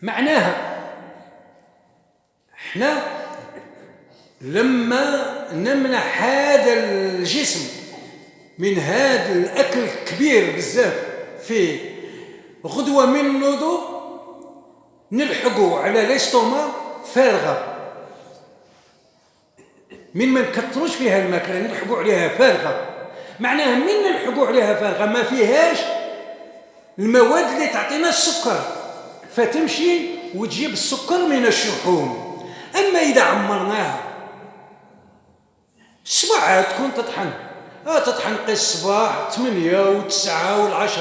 معناها احنا لما نمنع هذا الجسم من هذا الأكل الكبير بزاف فيه غدوة من النضو نلحقوا على الاستوما فارغة، من ما نكتروش فيها الماكلة نلحقوا عليها فارغة. معناها من نلحقوا عليها فارغة ما فيهاش المواد اللي تعطينا السكر، فتمشي وتجيب السكر من الشحوم. أما إذا عمرناها الصباح تكون تطحن تطحن قيس الصباح 8 و9 و10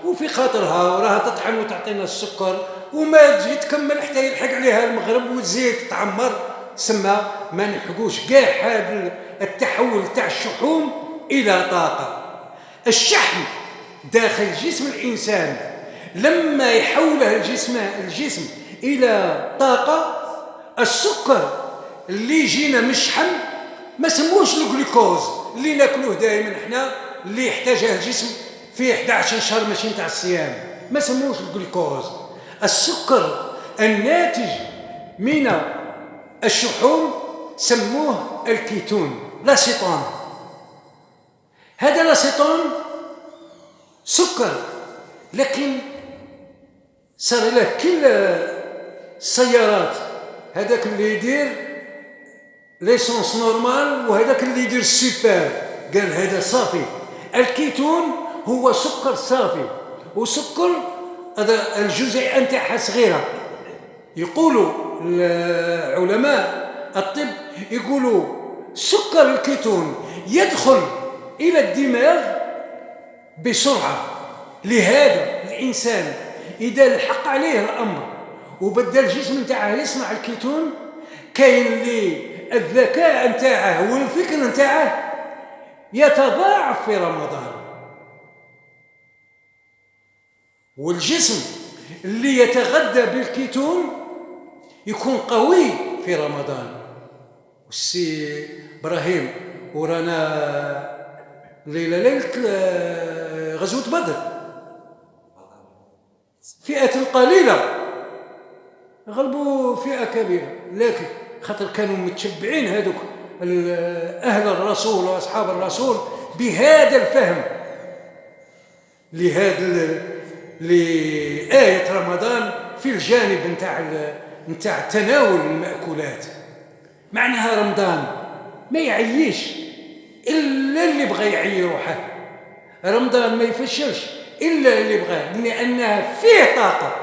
وفي خاطرها وراها تطحن وتعطينا السكر، وما تجي تكمل حتى يلحق عليها المغرب وتزيد تعمر. سمى ما نلحقوش كاع هذا التحول تاع الشحوم إلى طاقة. الشحم داخل جسم الإنسان لما يحوله الجسم إلى طاقة، السكر اللي يجينا من الشحم ما سموش الجلوكوز اللي ناكلوه دائما احنا اللي يحتاجه الجسم في 11 شهر ماشي نتاع الصيام، ما سموش الجلوكوز. السكر الناتج من الشحوم سموه الكيتون، لاسيتون. هذا لاسيتون سكر، لكن صار له كل السيارات هذاك اللي يدير ليسونس نورمال وهذاك اللي يدير السوبر قال هذا صافي. الكيتون هو سكر صافي، وسكر هذا الجزيئة نتاعها صغيرة. يقولوا علماء الطب يقولوا سكر الكيتون يدخل إلى الدماغ بسرعة، لهذا الإنسان إذا لحق عليه الأمر وبدل الجسم نتاعه يصنع الكيتون كاين اللي الذكاء نتاعه والفكر نتاعه يتضاعف في رمضان، والجسم اللي يتغذى بالكيتون يكون قوي في رمضان. والسي إبراهيم ورانا ليلة غزوة بدر فئة قليلة غلبوا فئة كبيرة، لكن خاطر كانوا متشبعين هذوك أهل الرسول وأصحاب الرسول بهذا الفهم لآية رمضان في الجانب نتاع تناول المأكولات. معناها رمضان ما يعيش إلا اللي بغى يعي روحه، رمضان ما يفشلش إلا اللي بغاه، لأنها فيه طاقة.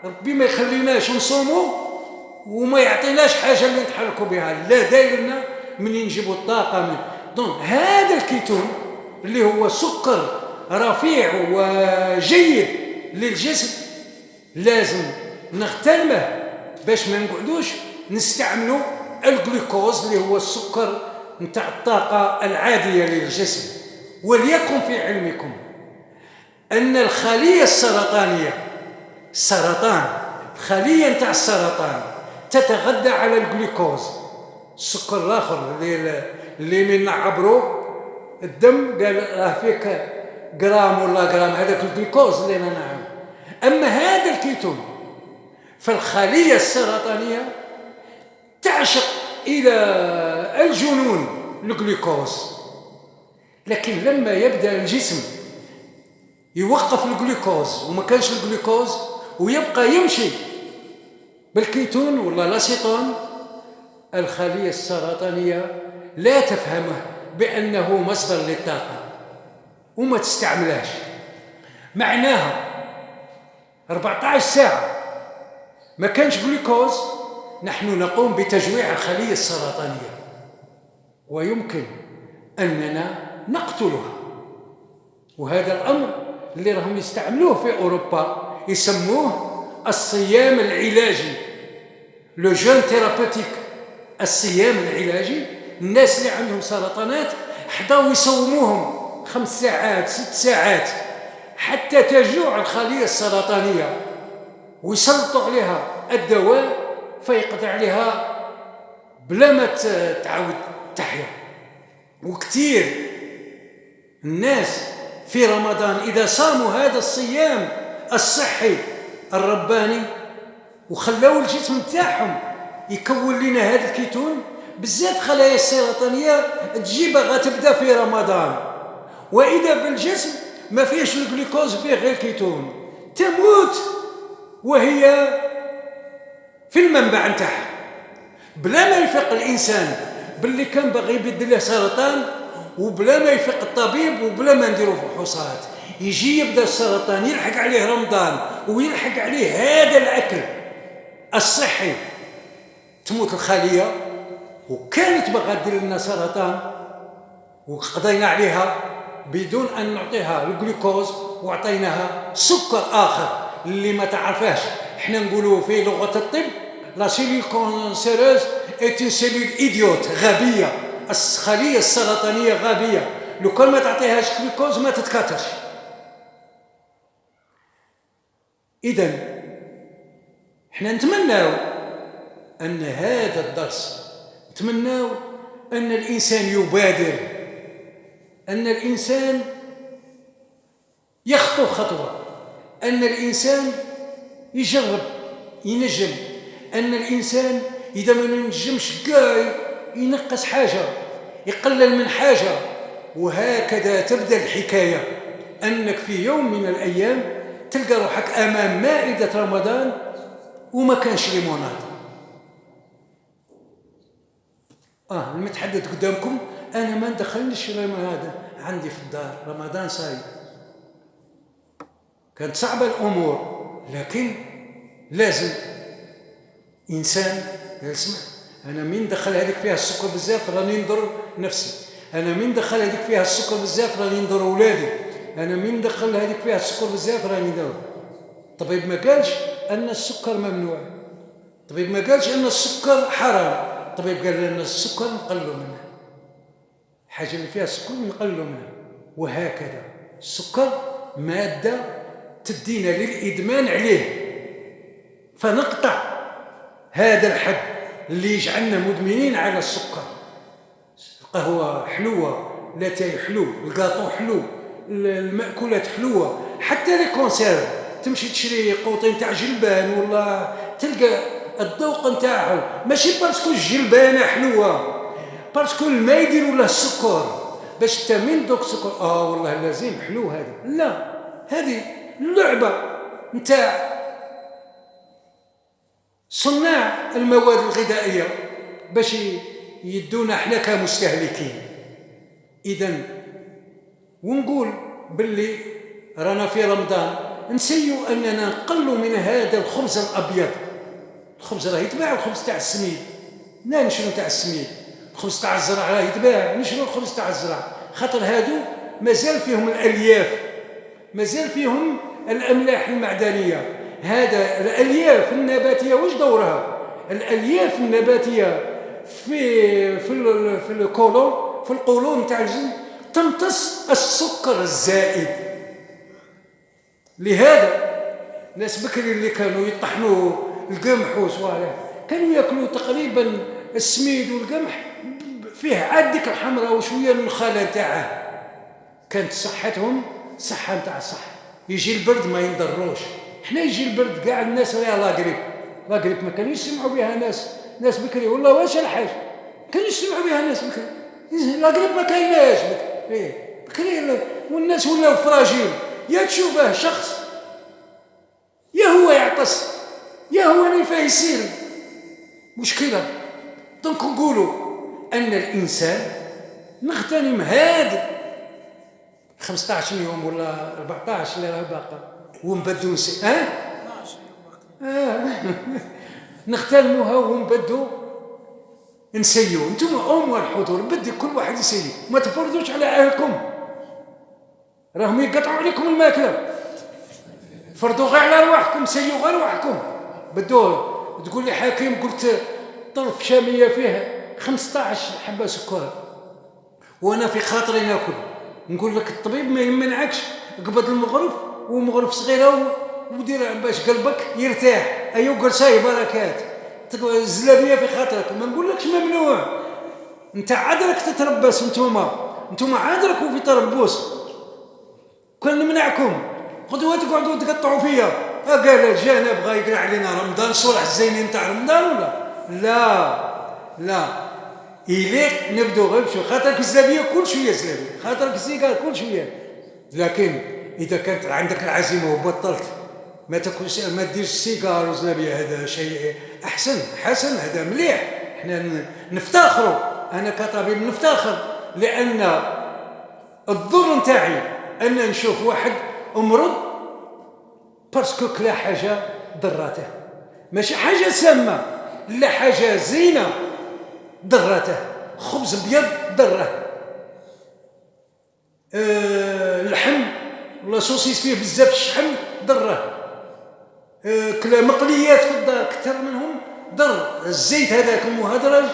ربي ما يخليناش نصوموا وما يعطيناش حاجة اللي نتحركوا بها، لا دايرنا من ينجبوا الطاقة من دون هذا الكيتون اللي هو سكر رفيع وجيد للجسم. لازم نغتنمه باش ما نقعدوش نستعملوا الجلوكوز اللي هو السكر نتاع الطاقة العادية للجسم. وليكن في علمكم أن الخلية السرطانية الخلية نتاع السرطان تتغذى على الجلوكوز، السكر الآخر اللي من نعبرو الدم قال فيك جرام ولا جرام، هذاك الجلوكوز اللي نعم. أما هذا الكيتون فالخلية السرطانية تعشق إلى الجنون الجلوكوز، لكن لما يبدأ الجسم يوقف الجلوكوز وما كانش الجلوكوز ويبقى يمشي بالكيتون ولا لاسيتون، الخلية السرطانية لا تفهمه بأنه مصدر للطاقة وما تستعملهاش. معناها 14 ساعة ما كانش جلوكوز نحن نقوم بتجويع الخلية السرطانية ويمكن أننا نقتلها. وهذا الأمر اللي راهم يستعملوه في أوروبا يسموه الصيام العلاجي، لو جون ثيرابيوتيك، الصيام العلاجي. الناس اللي عندهم سرطانات حضروا يصوموهم 5 ساعات 6 ساعات حتى تجوع الخلية السرطانية ويسلطوا عليها الدواء فيقضي عليها بلا ما تعاود تحيا. وكثير الناس في رمضان إذا صاموا هذا الصيام الصحي الرباني وخلاو الجسم تاعهم يكون لنا هذا الكيتون. بزاف خلايا السرطانيه تجي باغا تبدا في رمضان، واذا بالجسم ما فيهش الجلوكوز، فيه غير الكيتون، تموت وهي في المنبع نتاعها بلا ما يفيق الانسان باللي كان باغي يبدل له سرطان، وبلا ما يفيق الطبيب، وبلا ما نديروا فحوصات. يجي يبدا السرطان، يلحق عليه رمضان ويلحق عليه هذا الاكل الصحي، تموت الخليه. وكانت باغا دير لنا سرطان وقضينا عليها بدون ان نعطيها الجلوكوز، وعطيناها سكر اخر اللي ما تعرفهاش. احنا نقولوا في لغه الطب لا سيلول كونسيروز ايت اون سيلول ايديوت، غبيه. الخليه السرطانيه غبيه، لو كان ما تعطيهاش جلوكوز ما تتكاثرش. اذا احنا نتمناو ان هذا الدرس، نتمناو ان الانسان يبادر، ان الانسان يخطو خطوه، ان الانسان يجرب ينجم، ان الانسان اذا ما نجمش كاع ينقص حاجه، يقلل من حاجه. وهكذا تبدا الحكايه، انك في يوم من الايام تلقى روحك امام مائده رمضان وما كانش ليموناد. المتحدث قدامكم انا ما ندخلش رمضان عندي في الدار، رمضان صاير. كانت صعبه الامور، لكن لازم انسان يسمع. انا من دخل هذيك فيها السكر بزاف راني نضر نفسي، انا من دخل هذيك فيها السكر بزاف راني نضر اولادي، انا من دخل هذيك فيها السكر بزاف راني ندور. الطبيب ما قالش ان السكر ممنوع، الطبيب ما قالش ان السكر حرام، الطبيب قال لنا السكر نقلوا منه، حاجه اللي فيها السكر نقلوا منها. وهكذا السكر ماده تدينا للادمان عليه، فنقطع هذا الحد اللي يجعلنا مدمنين على السكر. القهوه حلوه، لاتاي حلو، الكاطو حلو، المأكولات حلوه، حتى لي كونسيرف. تمشي تشري قوطين تاع جلبان ولا تلقى الذوق نتاعو ماشي باسكو الجلبانه حلوه، باسكو الماء يديروا له السكر باش تمين دوك السكر. والله لازم حلو هذا. لا، هذه اللعبه نتاع صناع المواد الغذائيه باش يدونا احنا كمستهلكين. اذا ونقول باللي رانا في رمضان، نسيو اننا نقلوا من هذا الخبز الابيض. الخبز راه يتباع، الخبز تاع السميد لا نشرو تاع السميد، الخبز تاع الزرع راه يتباع، نشرو الخبز تاع الزرع، خاطر هادو مازال فيهم الالياف، مازال فيهم الاملاح المعدنيه. هذا الالياف النباتيه واش دورها؟ الالياف النباتيه في القولون، في القولون تاع الجسم تمتص السكر الزائد. لهذا ناس بكري اللي كانوا يطحنوا القمح وصوالح كانوا ياكلوا تقريبا السميد والقمح فيه عاد ديك الحمراء وشويه من الخلاء تاعه، كانت صحتهم صحه نتاع الصحه. يجي البرد ما ينضروش. احنا يجي البرد كاع الناس راه لاغريب ما كانوا يسمعوا بها ناس بكري. والله واش الحاج كانوا يسمعوا بها ناس بكري. لاغريب ما كايناش بكري، والناس ولاو فراجيل. يا تشوفه شخص يا هو يعطس يا هو نفايسيل، مشكله. دونك نقولوا ان الانسان نغتنم هذا 15 يوم ولا 14 اللي راه باقي ونبدو نغتنموها ونبدو نسيو. انتم الحضور بدي كل واحد يسيو، ما تفرضوش على اهلكم، راهم يقطعوا عليكم الماكله. فرضوا غير على رواحكم، سيو غير رواحكم. بدوه تقول لي حكيم قلت طرف شاميه فيه 15 حبه سكر وانا في خاطري ناكل، نقول لك الطبيب ما يمنعكش، قبض المغرف ومغرف صغيره ودير باش قلبك يرتاح. ايوا قرصاي بركات الزلابيه في خاطرك، ما نقولكش ممنوع. انت عادرك تتربص، انتوما عادركم في تربص. كان نمنعكم غدوه تقعدوا تقطعوا فيا قال جانا بغى يقلع علينا رمضان، صلح الزينين تاع رمضان ولا لا؟ لا، إليك نبدو غير بشوي، خاطر الزلابيه كل شويه زلابيه، خاطر السيجار كل شويه. لكن اذا كانت عندك العزيمه وبطلت ما تاكلش، ما ديرش السيجار والزلابيه، هذا شيء احسن، حسن، هذا مليح. احنا نفتخروا، انا كطبيب نفتخر، لان الضر نتاعي ان نشوف واحد امرض باسكو كلا حاجه ضراته، ماشي حاجه سامه، لا حاجه زينه ضراته، خبز ابيض ضره، اللحم ولا سوسيس فيه بزاف الشحم ضره، كلا مقليات في الدار كثر منهم ضر، الزيت هذاك المهدرج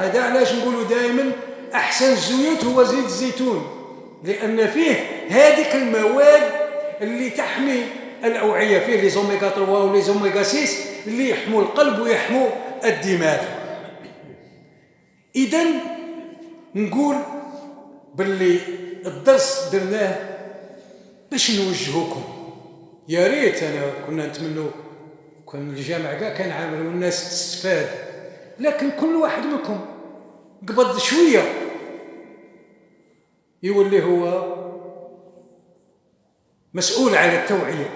هذا علاش نقولوا دائما احسن الزيوت هو زيت الزيتون، لان فيه هذيك المواد اللي تحمي الاوعيه، فيه لي زوميغا 3 ولي زوميغا 6 اللي يحموا القلب ويحموا الدماغ. اذا نقول باللي الدرس درناه باش نوجهوكم، يا ريت انا كنا نتمنوا كان الجامع كاع كان عامل والناس تستفاد، لكن كل واحد منكم قبض شويه يولي هو مسؤول على التوعيه.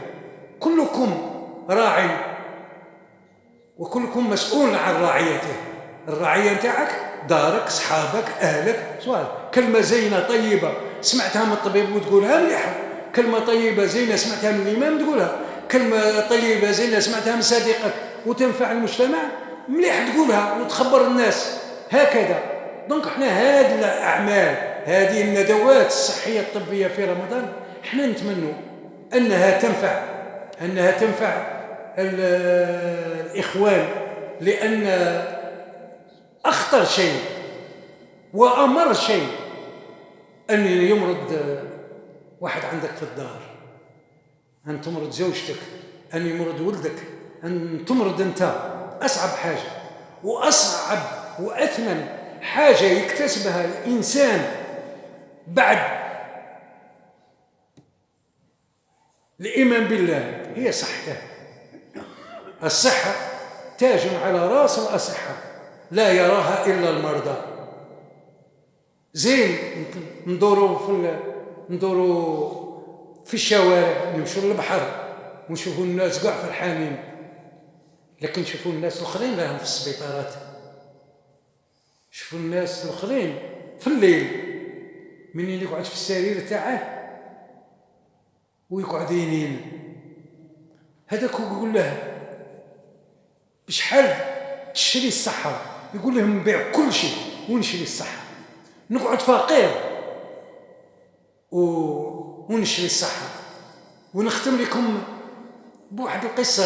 كلكم راع وكلكم مسؤول عن رعيته، الرعيه نتاعك دارك، صحابك، اهلك، سؤال كلمه زينه طيبه سمعتها من الطبيب وتقولها مليحه، كلمه طيبه زينه سمعتها من الامام تقولها، كلمه طيبه زينه سمعتها من صديقك وتنفع المجتمع مليح تقولها وتخبر الناس هكذا. دونك احنا هذه الاعمال، هذه الندوات الصحيه الطبيه في رمضان احنا نتمنوا انها تنفع الاخوان، لان اخطر شيء وامر شيء ان يمرض واحد عندك في الدار، ان تمرض زوجتك، ان يمرض ولدك، ان تمرض انت. اصعب حاجه واصعب واثمن حاجه يكتسبها الانسان بعد الايمان بالله هي صحته. الصحه تاج على راس الاصحه لا يراها الا المرضى. زين ندوروا في الشوارع، نمشوا للبحر ونشوفوا الناس قاع فرحانين، لكن نشوفوا الناس الاخرين راهم في السبيطارات، شوفوا الناس الاخرين في الليل منين يقعد في السرير تاعه ويقعد ينين، هذاك يقول له بشحال تشري الصحه، يقول لهم نبيع كل شيء ونشري الصحه، نقعد فقير ونشري الصحه. ونختم لكم بواحد القصه.